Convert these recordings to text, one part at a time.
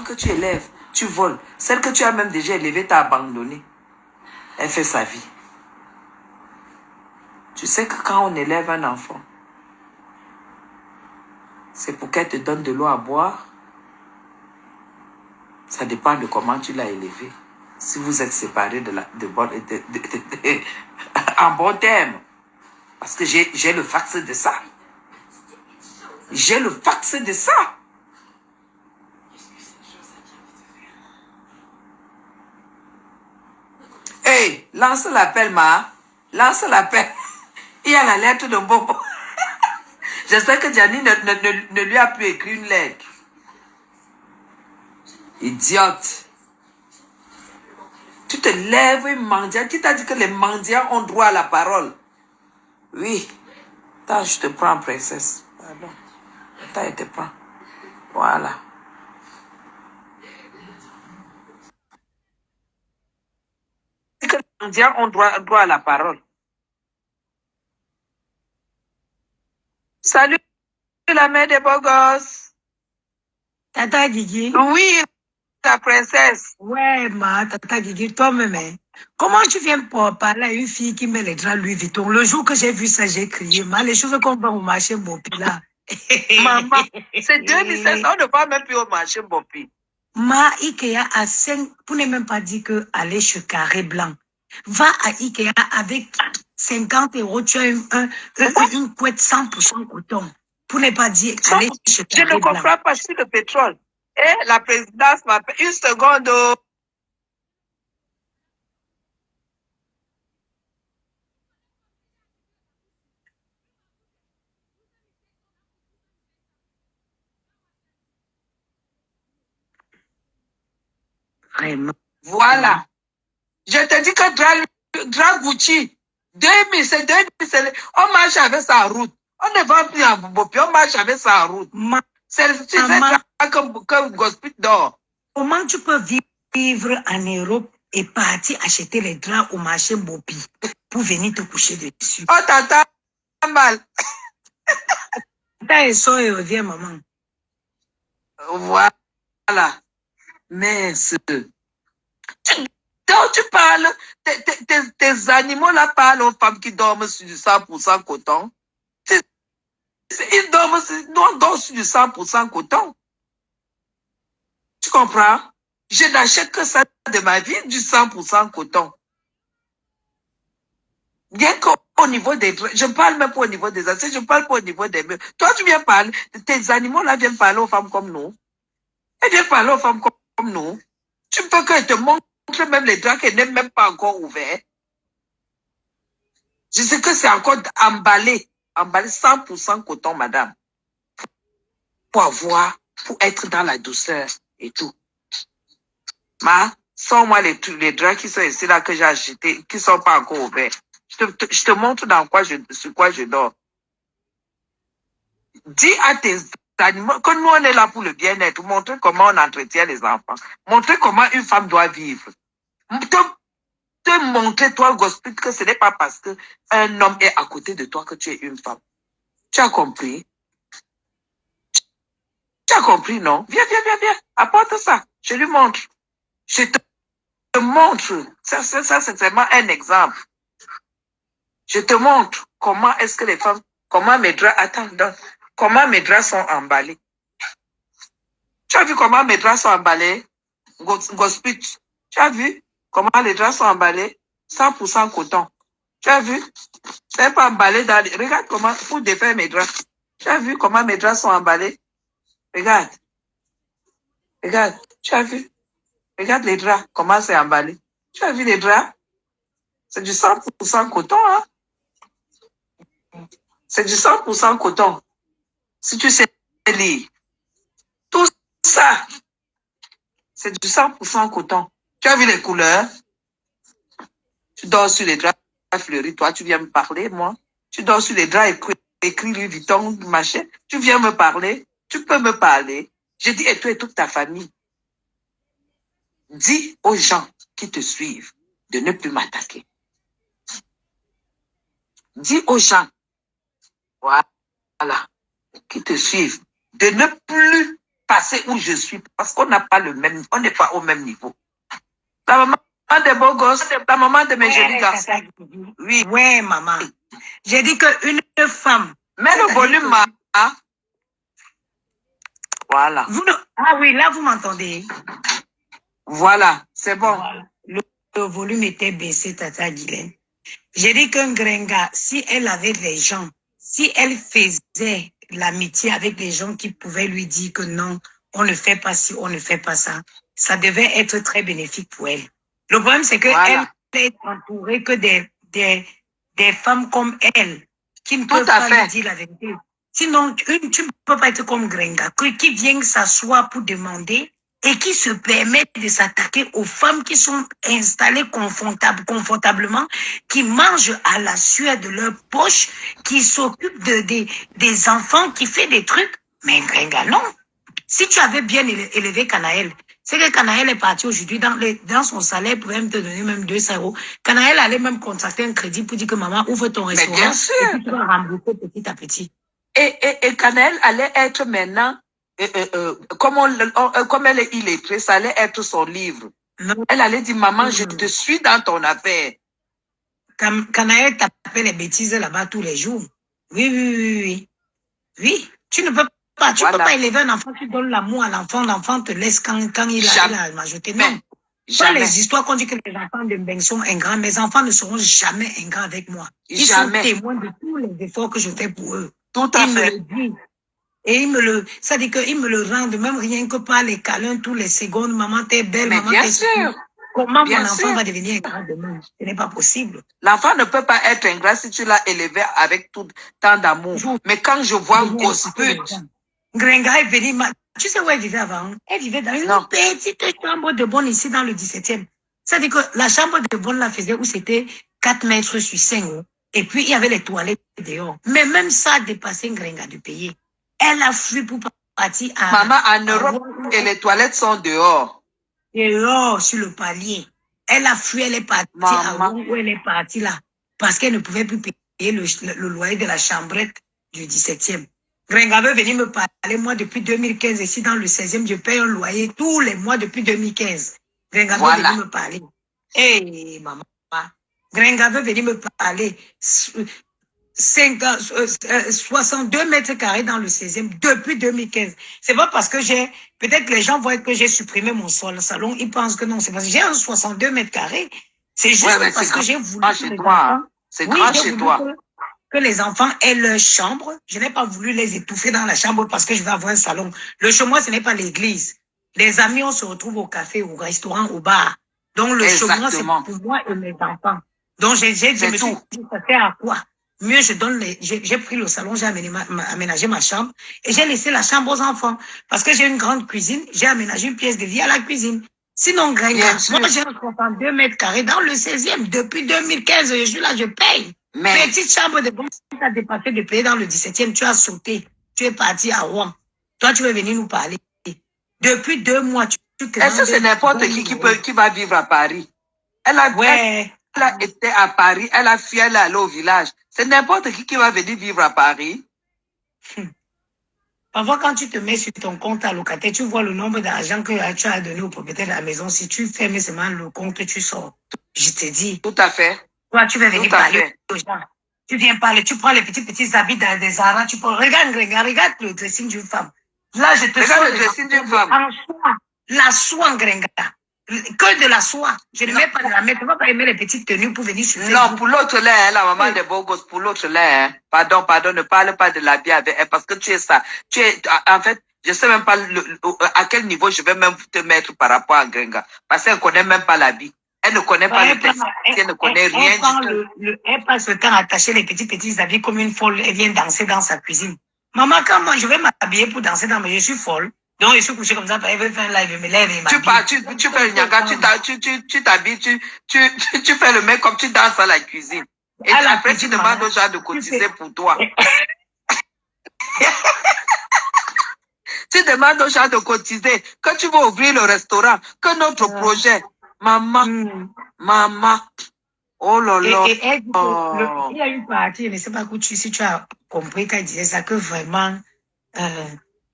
que tu élèves, tu voles. Celle que tu as même déjà élevée t'a abandonné. Elle fait sa vie. Tu sais que quand on élève un enfant, c'est pour qu'elle te donne de l'eau à boire. Ça dépend de comment tu l'as élevé. Si vous êtes séparés en bon terme. Parce que j'ai le fax de ça. J'ai le fax de ça. Hey, lance l'appel, Ma. Lance l'appel. Il y a la lettre de Bobo. J'espère que Gianni ne lui a plus écrit une lettre. Idiote. Tu te lèves et mendiant. Qui t'a dit que les mendiants ont droit à la parole? Oui. Attends, je te prends, princesse. Pardon. Attends, je te prends. Voilà. Que les mendiants ont droit à la parole. Salut, la mère des beaux gosses. Tata Gigi. Oui, la princesse. Ouais, Tata Gigi, toi-même. Hein. Comment tu viens pour parler à une fille qui met les draps Louis Vuitton? Le jour que j'ai vu ça, j'ai crié. Les choses qu'on vend au marché Bopi là. Maman, c'est 2016, on ne va même plus au marché Bopi. Ikea à 5, pour ne même pas dire que aller chez Carré Blanc. Va à Ikea avec 50 euros, tu as une couette 100% coton. Pour ne pas dire aller chez Carré Blanc. Je ne comprends pas, je suis le pétrole. Et la présidence m'appelle. Une seconde. Vraiment. Voilà. Je te dis que Drag Gucci, 2000, c'est 2000. On marche avec sa route. On ne vend plus en Bopi, on marche avec sa route. C'est que Gospit d'or. Comment tu peux vivre en Europe et partir acheter les draps au marché Bopi pour venir te coucher dessus? Oh, tata, mal. Tata et soeur et revient, maman. Voilà. Mais donc tu parles, tes animaux là parlent aux femmes qui dorment sur du 100% coton. Ils dorment sur du 100% coton. Tu comprends? Je n'achète que ça de ma vie, du 100% coton. Bien qu'au niveau des... Je ne parle même pas au niveau des assiettes, je ne parle pas au niveau des meubles. Toi, tu viens parler, tes animaux là viennent parler aux femmes comme nous. Elles viennent parler aux femmes comme nous. Tu peux qu'elles te montrent même les draps qu'elles n'aiment même pas encore ouverts. Je sais que c'est encore emballé 100% coton, madame. Pour être dans la douceur et tout. Sors-moi les draps qui sont ici là que j'ai achetés, qui ne sont pas encore ouverts. Je te montre sur quoi je dors. Dis à tes animaux que nous, on est là pour le bien-être. Montrer comment on entretient les enfants. Montrer comment une femme doit vivre. Te montrer, toi, Gospel, que ce n'est pas parce qu'un homme est à côté de toi que tu es une femme. Tu as compris? Tu as compris, non? Viens. Apporte ça. Je lui montre. Je te montre. Ça c'est vraiment un exemple. Je te montre comment est-ce que les femmes, comment mes draps, comment mes draps sont emballés. Tu as vu comment mes draps sont emballés? Gospel, tu as vu comment les draps sont emballés? 100% coton. Tu as vu? C'est pas emballé dans les... Regarde comment, pour défaire mes draps. Tu as vu comment mes draps sont emballés? Regarde. Tu as vu? Regarde les draps, comment c'est emballé. Tu as vu les draps? C'est du 100% coton, hein? C'est du 100% coton. Si tu sais lire. Tout ça, c'est du 100% coton. Tu as vu les couleurs? Tu dors sur les draps fleuris. Toi, tu viens me parler, moi. Tu dors sur les draps écrits Louis Vuitton, machin. Tu viens me parler. Tu peux me parler. Je dis, et toi et toute ta famille. Dis aux gens qui te suivent de ne plus m'attaquer. Dis aux gens, voilà, qui te suivent, de ne plus passer où je suis parce qu'on n'a pas le même, on n'est pas au même niveau. La maman des beaux gosses, la maman de mes jolis garçons. Oui. Ouais, maman. J'ai dit qu'une femme. Mets le volume, hein? Voilà. Ah oui, là, vous m'entendez? Voilà, c'est bon. Voilà. Le volume était baissé, Tata Guylaine. J'ai dit qu'un gringa, si elle avait des gens, si elle faisait l'amitié avec des gens qui pouvaient lui dire que non, on ne fait pas ci, on ne fait pas ça, ça devait être très bénéfique pour elle. Le problème, c'est qu'elle est entourée que des femmes comme elle, qui ne peuvent pas lui dire la vérité. Sinon, tu ne peux pas être comme Gringa, qui vient s'asseoir pour demander et qui se permet de s'attaquer aux femmes qui sont installées confortablement, qui mangent à la sueur de leur poche, qui s'occupent des enfants, qui fait des trucs. Mais Gringa, non. Si tu avais bien élevé Canaël, c'est que Canaël est parti aujourd'hui dans son salaire, pouvait même te donner même 200 euros. Canaël allait même contracter un crédit pour dire que maman ouvre ton restaurant. Bien sûr. Et puis tu vas rembourser petit à petit. Et Canaël allait être maintenant, comme elle est illettrée, ça allait être son livre. Non. Elle allait dire, maman, je te suis dans ton affaire. Canaël tapait les bêtises là-bas tous les jours. Oui. Oui, tu ne peux pas. Tu ne peux pas élever un enfant, tu donnes l'amour à l'enfant, l'enfant te laisse quand il a la majorité. Non. Pas les histoires qu'on dit que les enfants de Mbeng sont ingrats. Mes enfants ne seront jamais ingrats avec moi. Ils sont témoins de tous les efforts que je fais pour eux. Tout à fait. Ils me le disent. Et ça dit qu'ils me le rendent, même rien que par les câlins tous les secondes. Maman, t'es belle, mais maman, bien t'es sûr. Comment mon enfant va devenir ingrat demain? Ce n'est pas possible. L'enfant ne peut pas être ingrat si tu l'as élevé avec tout tant d'amour. Mais quand je vois un gosse pute. Gringa est venu, tu sais où elle vivait avant? Elle vivait dans une petite chambre de bonne ici dans le 17e. Ça dit que la chambre de bonne la faisait où c'était 4 mètres sur 5. Et puis il y avait les toilettes dehors. Mais même ça a dépassé Gringa de payer. Elle a fui pour partir à... Maman, en Europe, et les toilettes sont dehors. Dehors, sur le palier. Elle a fui, elle est partie à Rouen, où elle est partie là. Parce qu'elle ne pouvait plus payer le loyer de la chambrette du 17e. Gringa veut venir me parler, moi, depuis 2015, ici dans le 16e, je paye un loyer tous les mois depuis 2015. Gringa veut venir me parler. Hé, maman. Gringa veut venir me parler. 62 mètres carrés dans le 16e depuis 2015. C'est pas parce que peut-être les gens voient que j'ai supprimé mon salon, ils pensent que non, c'est parce que j'ai un 62 mètres carrés. C'est juste parce que j'ai voulu. C'est grand chez toi. Que les enfants aient leur chambre. Je n'ai pas voulu les étouffer dans la chambre parce que je vais avoir un salon. Le chez moi, ce n'est pas l'église. Les amis, on se retrouve au café, au restaurant, au bar. Donc le chez moi, c'est pour moi et mes enfants. Donc je me suis dit, ça sert à quoi? Mieux, j'ai pris le salon, j'ai aménagé ma chambre et j'ai laissé la chambre aux enfants. Parce que j'ai une grande cuisine, j'ai aménagé une pièce de vie à la cuisine. Sinon, Gringa, moi j'ai un 62 mètres carrés dans le 16e. Depuis 2015, je suis là, je paye. Petite chambre de bon, tu as dépassé de payer dans le 17e, tu as sauté. Tu es parti à Rouen. Toi, tu veux venir nous parler. Depuis 2 mois, est-ce que c'est n'importe qui va vivre à Paris? Elle a été à Paris, elle a fui, elle est allée au village. C'est n'importe qui va venir vivre à Paris. Parfois, quand tu te mets sur ton compte allocataire, tu vois le nombre d'argent que tu as donné au propriétaire de la maison. Si tu fermes seulement le compte, tu sors. Je te dis. Tout à fait. Toi, tu vas venir parler aux gens. Tu viens parler, tu prends les petits habits des Zara, tu prends, regarde le dressing d'une femme. Là, je te regarde le dressing d'une femme. En soie. La soie, Gringa. Que de la soie. Je ne mets pas de la mettre. Tu ne vas pas aimer les petites tenues pour venir sur Facebook. Non, pour l'autre là, la maman des beaux gosses, pour l'autre là, pardon, ne parle pas de l'habit avec elle parce que tu es ça. En fait, je ne sais même pas à quel niveau je vais même te mettre par rapport à Gringa. Parce qu'elle ne connaît même pas l'habit. Elle ne connaît pas le texte, elle ne connaît rien du tout. Elle passe le temps à attacher les petits habits comme une folle. Elle vient danser dans sa cuisine. Maman, quand moi je vais m'habiller pour danser dans je suis folle. Donc je suis couchée comme ça, elle veut faire un live, elle me lève et m'habille. Tu fais le nyaga, tu t'habilles, tu fais le mec comme tu danses à la cuisine. Et après tu demandes aux gens de cotiser pour toi. Tu demandes aux gens de cotiser, que tu vas ouvrir le restaurant, que notre projet. Maman, oh là là. Il y a une partie, je ne sais pas si tu as compris quand il disait ça, que vraiment,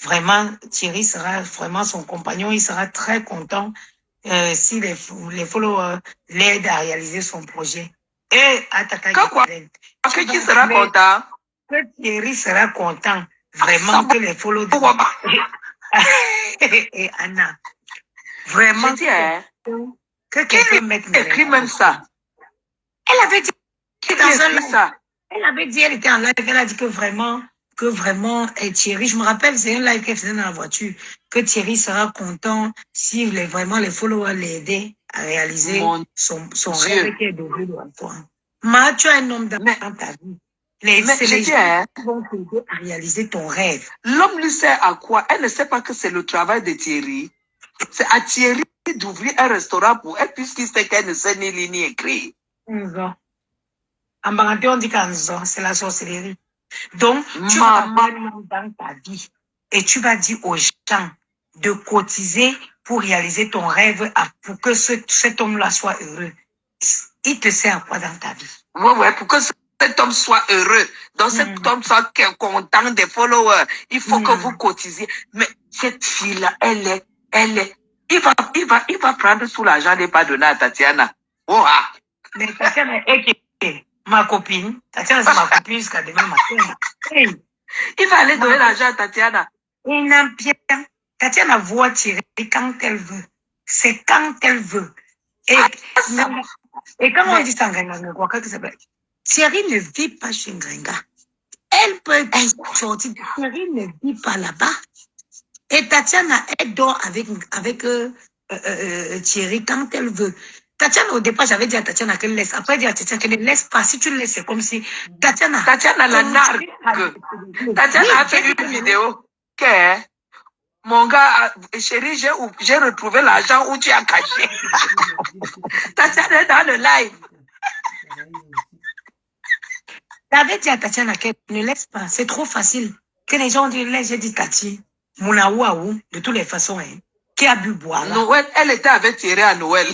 vraiment, Thierry sera vraiment son compagnon, il sera très content si les followers l'aident à réaliser son projet. Et Ataka Quoi? Gueden, Que qui sera content? que Thierry sera content, vraiment, que les followers et Anna, vraiment, Je dis, hein, que quelqu'un mette écrit même ça. Elle avait dit dans un live, ça? elle avait dit, elle était en live, elle a dit que vraiment, et Thierry, je me rappelle, c'est un live qu'elle faisait dans la voiture, que Thierry sera content si vraiment les followers l'aidaient à réaliser son rêve qui est devenu l'emploi. Ma, tu as un homme dans ta vie. C'est les gens qui vont t'aider à réaliser ton rêve. L'homme lui sert à quoi? Elle ne sait pas que c'est le travail de Thierry. C'est à Thierry d'ouvrir un restaurant pour elle, puisqu'il sait qu'elle ne sait ni lire ni écrire. En Banganté, on dit qu'Anzo, c'est la sorcellerie. Donc, tu vas avoir un homme dans ta vie et tu vas dire aux gens de cotiser pour réaliser ton rêve, pour que cet homme-là soit heureux. Il te sert à quoi dans ta vie? Oui, pour que cet homme soit heureux. Donc, cet homme soit content des followers. Il faut que vous cotisiez. Mais cette fille-là, elle est. Il va prendre sous l'argent et pas donner à Tatiana. Oh, ah. Mais Tatiana est ma copine. Tatiana, c'est ma copine jusqu'à demain matin. Hey. Il va aller donner l'argent à Tatiana. Et non, bien. Tatiana voit tirer quand elle veut. C'est quand elle veut. Et quand on dit Sangrenga, Thierry ne vit pas chez Ngrenga. Elle peut sortir. Thierry ne vit pas là-bas. Et Tatiana, elle dort avec Thierry quand elle veut. Tatiana, au départ, j'avais dit à Tatiana qu'elle laisse. Après, j'ai dit à Tatiana qu'elle ne laisse pas. Si tu le laisses, c'est comme si Tatiana la nargue. Tatiana a fait une vidéo que mon gars, chérie, j'ai retrouvé l'argent où tu as caché. Tatiana est dans le live. J'avais dit à Tatiana qu'elle ne laisse pas. C'est trop facile. Que les gens disent, laisse, j'ai dit Tati, Mounaouaou, de toutes les façons, hein, qui a bu boire. Noël, elle était avec Thierry à Noël.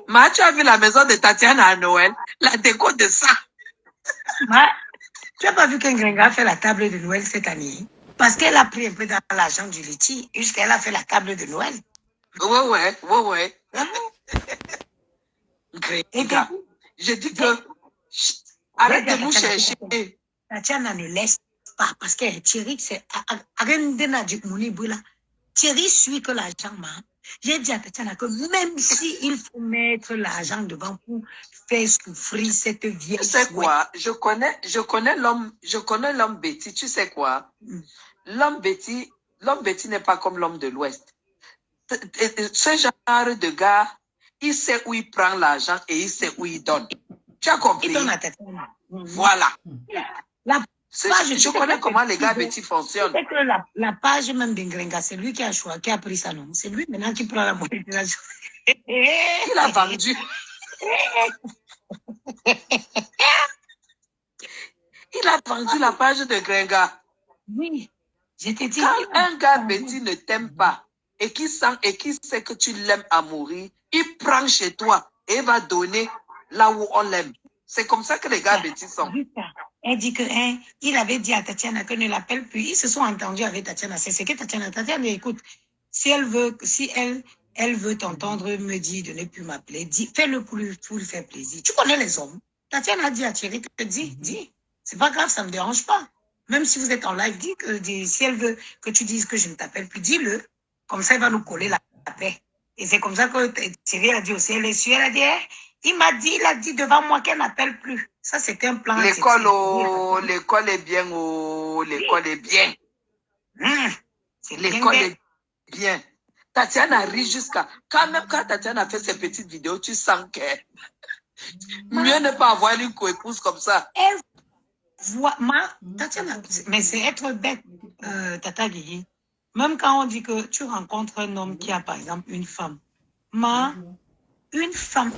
Ma, tu as vu la maison de Tatiana à Noël? La déco de ça. Ma, tu n'as pas vu qu'Engrenga a fait la table de Noël cette année? Parce qu'elle a pris un peu dans l'argent du liti jusqu'elle a fait la table de Noël. Ouais. Gréga, je dis que arrête de nous chercher. Tatiana ne laisse pas parce que Thierry, c'est Thierry suit que l'argent, j'ai dit à Tatiana que même s'il faut mettre l'argent devant pour faire souffrir cette vieille. Tu sais quoi? Je connais l'homme Betty. Tu sais quoi? L'homme Betty n'est pas comme l'homme de l'Ouest. Ce genre de gars, il sait où il prend l'argent et il sait où il donne. Tu as compris? Il donne à Tatiana. Voilà. Je connais comment les gars Betty fonctionnent. C'est que la page même d'Ingrenga, c'est lui qui a choisi, qui a pris ça, non? C'est lui maintenant qui prend la monétisation. Il a vendu. Il a vendu la page de Grenga. Oui, je te dis. Quand un gars Betty ne t'aime pas et qui sait que tu l'aimes à mourir, il prend chez toi et va donner là où on l'aime. C'est comme ça que les gars Betty sont. Elle dit que il avait dit à Tatiana qu'elle ne l'appelle plus. Ils se sont entendus avec Tatiana. C'est ce que Tatiana écoute. Si elle veut t'entendre me dire de ne plus m'appeler, fais-le pour lui faire plaisir. Tu connais les hommes. Tatiana a dit à Thierry que dis. C'est pas grave, ça me dérange pas. Même si vous êtes en live, si elle veut que tu dises que je ne t'appelle plus, dis-le. Comme ça, il va nous coller la paix. Et c'est comme ça que Thierry a dit aussi. Elle est sûre, elle a dit, il a dit devant moi qu'elle n'appelle plus. Ça, c'était un plan. L'école est bien, l'école est bien. L'école est bien. Tatiana rit jusqu'à... Quand Tatiana fait ses petites vidéos, tu sens que... Mieux ne pas avoir une coépouse comme ça. Tatiana, mais c'est être bête, Tata Guigui. Même quand on dit que tu rencontres un homme qui a, par exemple, une femme. Une femme,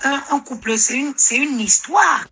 un couple, c'est une histoire.